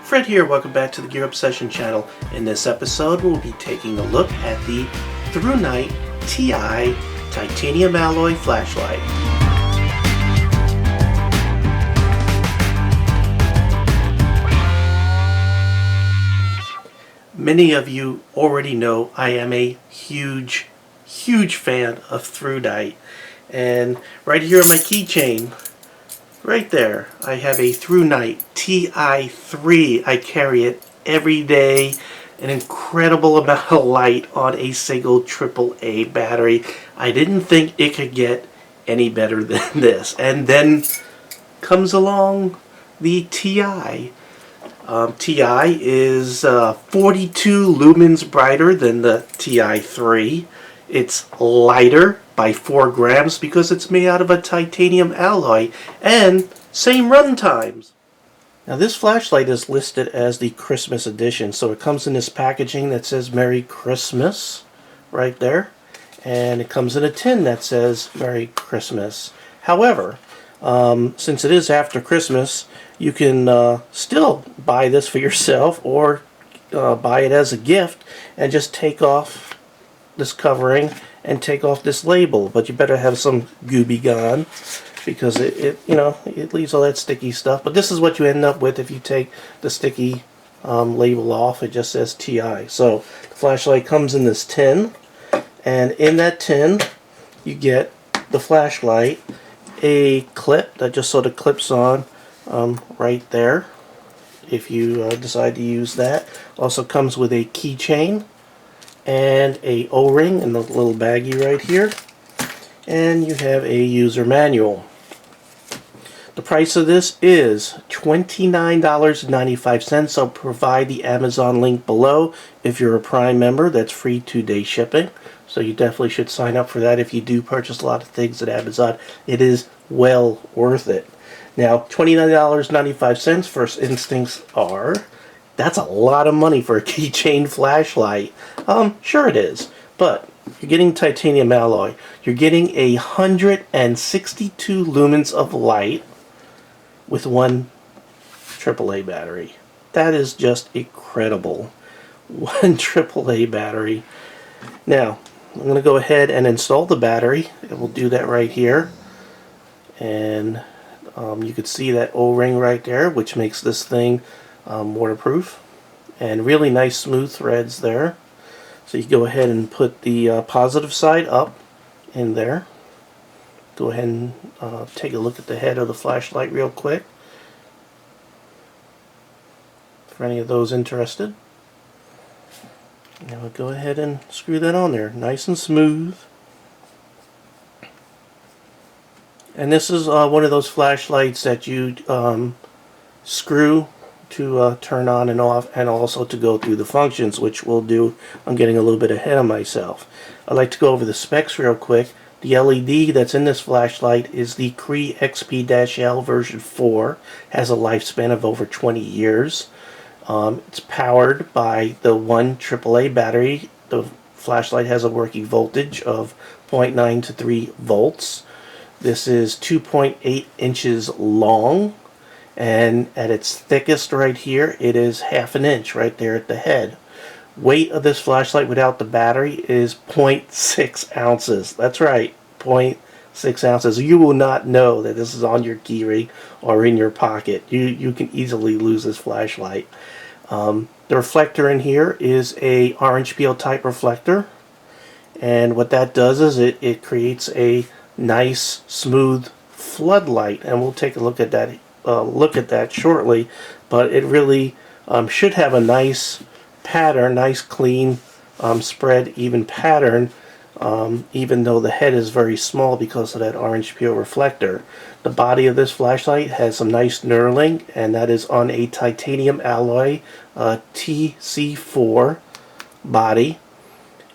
Fred here, welcome back to the Gear Obsession channel. In this episode, we'll be taking a look at the ThruNite TI titanium alloy flashlight. Many of you already know I am a huge fan of ThruNite. And right here on my keychain, right there, I have a ThruNite TI3. I carry it every day. An incredible amount of light on a single AAA battery. I didn't think it could get any better than this. And then comes along the TI. TI is 42 lumens brighter than the TI3. It's lighter by 4 grams because it's made out of a titanium alloy, and same run times. Now this flashlight is listed as the Christmas edition, so it comes in this packaging that says Merry Christmas right there, and it comes in a tin that says Merry Christmas. However, since it is after Christmas, you can still buy this for yourself or buy it as a gift and just take off this covering and take off this label, but you better have some Gooby gone because it leaves all that sticky stuff. But this is what you end up with if you take the sticky label off. It just says TI. So the flashlight comes in this tin, and in that tin you get the flashlight, a clip that just sort of clips on right there if you decide to use that. Also comes with a keychain and a O-ring in the little baggie right here, and you have a user manual. The price of this is $29.95. I'll provide the Amazon link below. If you're a Prime member, that's free 2-day shipping, so you definitely should sign up for that. If you do purchase a lot of things at Amazon, it is well worth it. Now, $29.95, first instincts are, that's a lot of money for a keychain flashlight. Sure it is, but you're getting titanium alloy. You're getting 162 lumens of light with one AAA battery. That is just incredible. One AAA battery. Now, I'm going to go ahead and install the battery. And we'll do that right here. And you can see that O-ring right there, which makes this thing waterproof, and really nice smooth threads there. So you go ahead and put the positive side up in there. Go ahead and take a look at the head of the flashlight real quick for any of those interested. Now we'll go ahead and screw that on there, nice and smooth. And this is one of those flashlights that you screw to turn on and off, and also to go through the functions, which we'll do. I'm getting a little bit ahead of myself. I'd like to go over the specs real quick. The LED that's in this flashlight is the Cree XP-L version 4. Has a lifespan of over 20 years. It's powered by the one AAA battery. The flashlight has a working voltage of 0.9 to 3 volts. This is 2.8 inches long, and at its thickest right here, it is 1/2 inch right there at the head. Weight of this flashlight without the battery is 0.6 ounces. That's right, 0.6 ounces. You will not know that this is on your keyring or in your pocket. You can easily lose this flashlight. The reflector in here is a orange peel type reflector, and what that does is it creates a nice smooth floodlight, and we'll take a look at that shortly. But it really should have a nice pattern, nice clean spread even pattern, even though the head is very small because of that orange peel reflector. The body of this flashlight has some nice knurling, and that is on a titanium alloy TC4 body,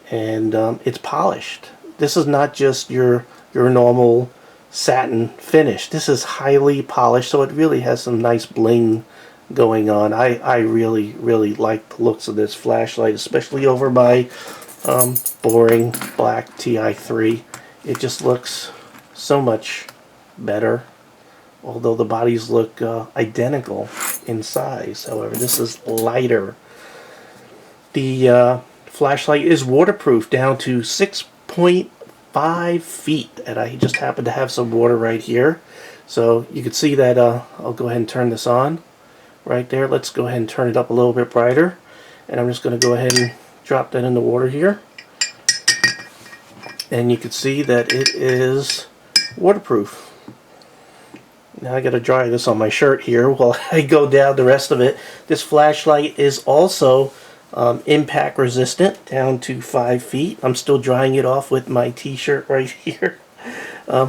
and it's polished. This is not just your normal satin finish. This is highly polished, so it really has some nice bling going on. I really like the looks of this flashlight, especially over my boring black TI3. It just looks so much better, although the bodies look identical. in size. However, this is lighter. The flashlight is waterproof down to 6.5 feet, and I just happen to have some water right here. So you can see that I'll go ahead and turn this on right there. Let's go ahead and turn it up a little bit brighter. And I'm just going to go ahead and drop that in the water here. And you can see that it is waterproof. Now I got to dry this on my shirt here while I go down the rest of it. This flashlight is also impact resistant down to 5 feet. I'm still drying it off with my t-shirt right here.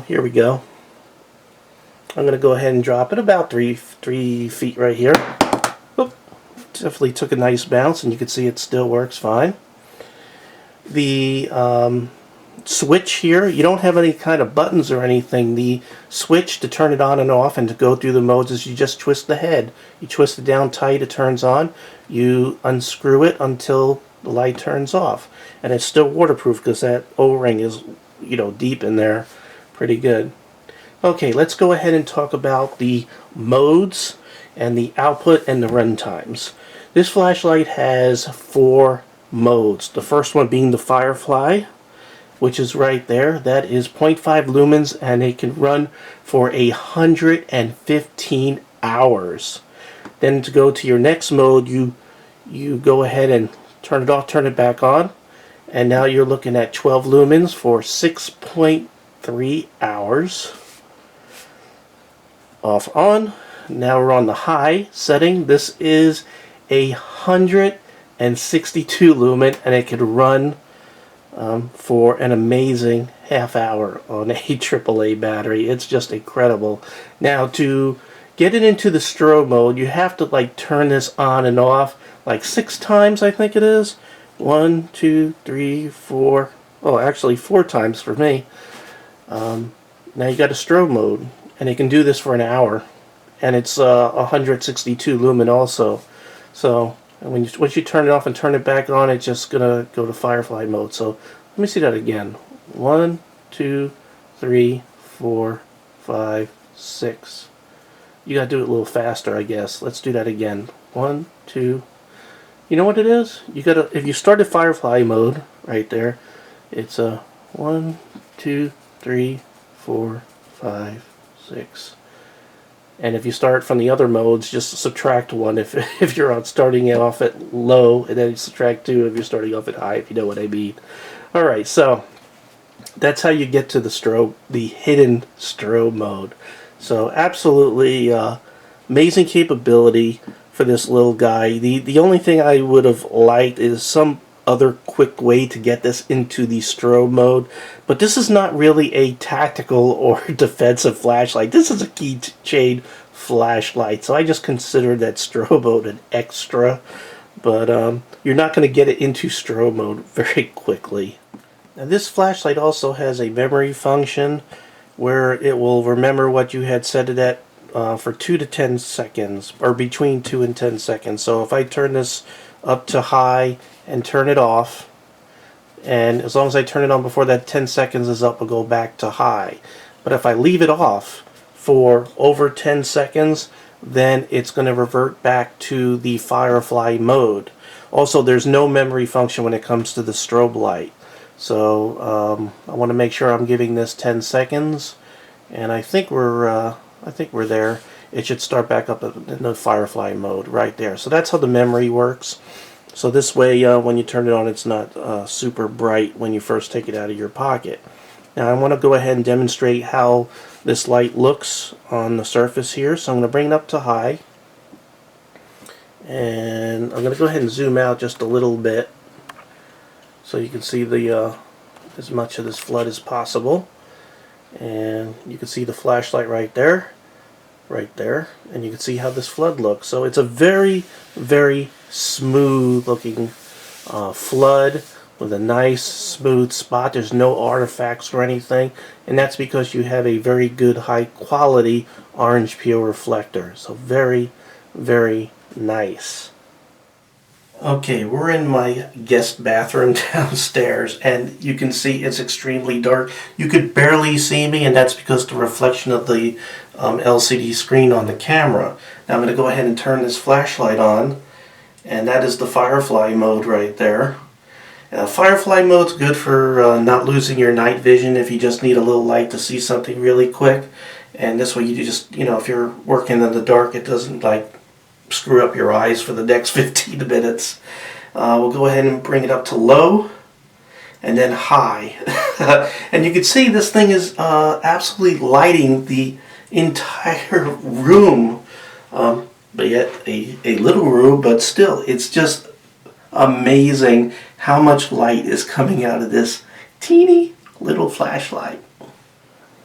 Here we go. I'm going to go ahead and drop it about 3 feet right here. Oop, definitely took a nice bounce, and you can see it still works fine. The switch here, you don't have any kind of buttons or anything. The switch to turn it on and off and to go through the modes is you just twist the head. You twist it down tight, it turns on. You unscrew it until the light turns off. And it's still waterproof because that O-ring is, you know, deep in there. Pretty good. Okay, let's go ahead and talk about the modes and the output and the run times. This flashlight has 4 modes. The first one being the Firefly, which is right there. That is 0.5 lumens, and it can run for 115 hours. Then to go to your next mode, you go ahead and turn it off, turn it back on, and now you're looking at 12 lumens for 6.3 hours. Off, on. Now we're on the high setting. This is 162 lumen, and it can run for an amazing half hour on a AAA battery. It's just incredible. Now to get it into the strobe mode, you have to like turn this on and off like 6 times, I think it is. 1, 2, 3, 4. Oh, actually 4 times for me. Now you got a strobe mode, and it can do this for an hour, and it's 162 lumen also. So and once you turn it off and turn it back on, it's just gonna go to Firefly mode. So let me see that again. 1, 2, 3, 4, 5, 6. You gotta do it a little faster, I guess. Let's do that again. 1, 2. You know what it is? You gotta, if you started Firefly mode right there, it's 1, 2, 3, 4, 5, 6. And if you start from the other modes, just subtract 1 if you're on starting off at low, and then subtract 2 if you're starting off at high, if you know what I mean. Alright, so that's how you get to the strobe, the hidden strobe mode. So absolutely amazing capability for this little guy. The only thing I would have liked is some other quick way to get this into the strobe mode, but this is not really a tactical or defensive flashlight. This is a keychain flashlight, so I just consider that strobe mode an extra, but you're not going to get it into strobe mode very quickly. Now this flashlight also has a memory function where it will remember what you had set it at for 2 to 10 seconds, or between 2 and 10 seconds. So if I turn this up to high and turn it off, and as long as I turn it on before that 10 seconds is up, I'll go back to high. But if I leave it off for over 10 seconds, then it's going to revert back to the Firefly mode. Also, there's no memory function when it comes to the strobe light. So I want to make sure I'm giving this 10 seconds, and I think we're there. It should start back up in the Firefly mode right there. So that's how the memory works. So this way, when you turn it on, it's not super bright when you first take it out of your pocket. Now I want to go ahead and demonstrate how this light looks on the surface here. So I'm going to bring it up to high, and I'm going to go ahead and zoom out just a little bit so you can see the as much of this flood as possible. And you can see the flashlight right there, and you can see how this flood looks. So it's a very, very smooth looking flood with a nice smooth spot. There's no artifacts or anything, and that's because you have a very good high quality orange peel reflector. So very, very nice. Okay, we're in my guest bathroom downstairs, and you can see it's extremely dark. You could barely see me, and that's because the reflection of the LCD screen on the camera. Now I'm going to go ahead and turn this flashlight on, and that is the Firefly mode right there. Firefly mode's good for not losing your night vision if you just need a little light to see something really quick. And this way you just, if you're working in the dark, it doesn't like screw up your eyes for the next 15 minutes. We'll go ahead and bring it up to low and then high. And you can see this thing is absolutely lighting the entire room. But yet a little room, but still it's just amazing how much light is coming out of this teeny little flashlight.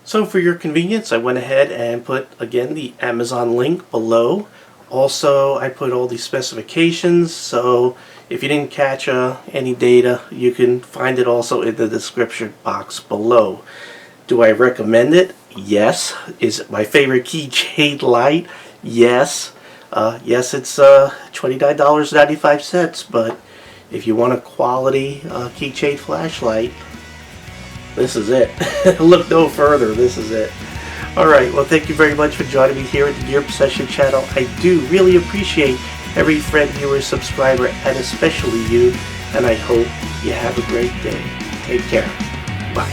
So for your convenience, I went ahead and put again the Amazon link below. Also, I put all the specifications, so if you didn't catch any data, you can find it also in the description box below. Do I recommend it? Yes. Is it my favorite keychain light? Yes. Yes, it's $29.95, but if you want a quality keychain flashlight, this is it. Look no further, this is it. Alright, well thank you very much for joining me here at the Gear Obsession channel. I do really appreciate every friend, viewer, subscriber, and especially you, and I hope you have a great day. Take care. Bye.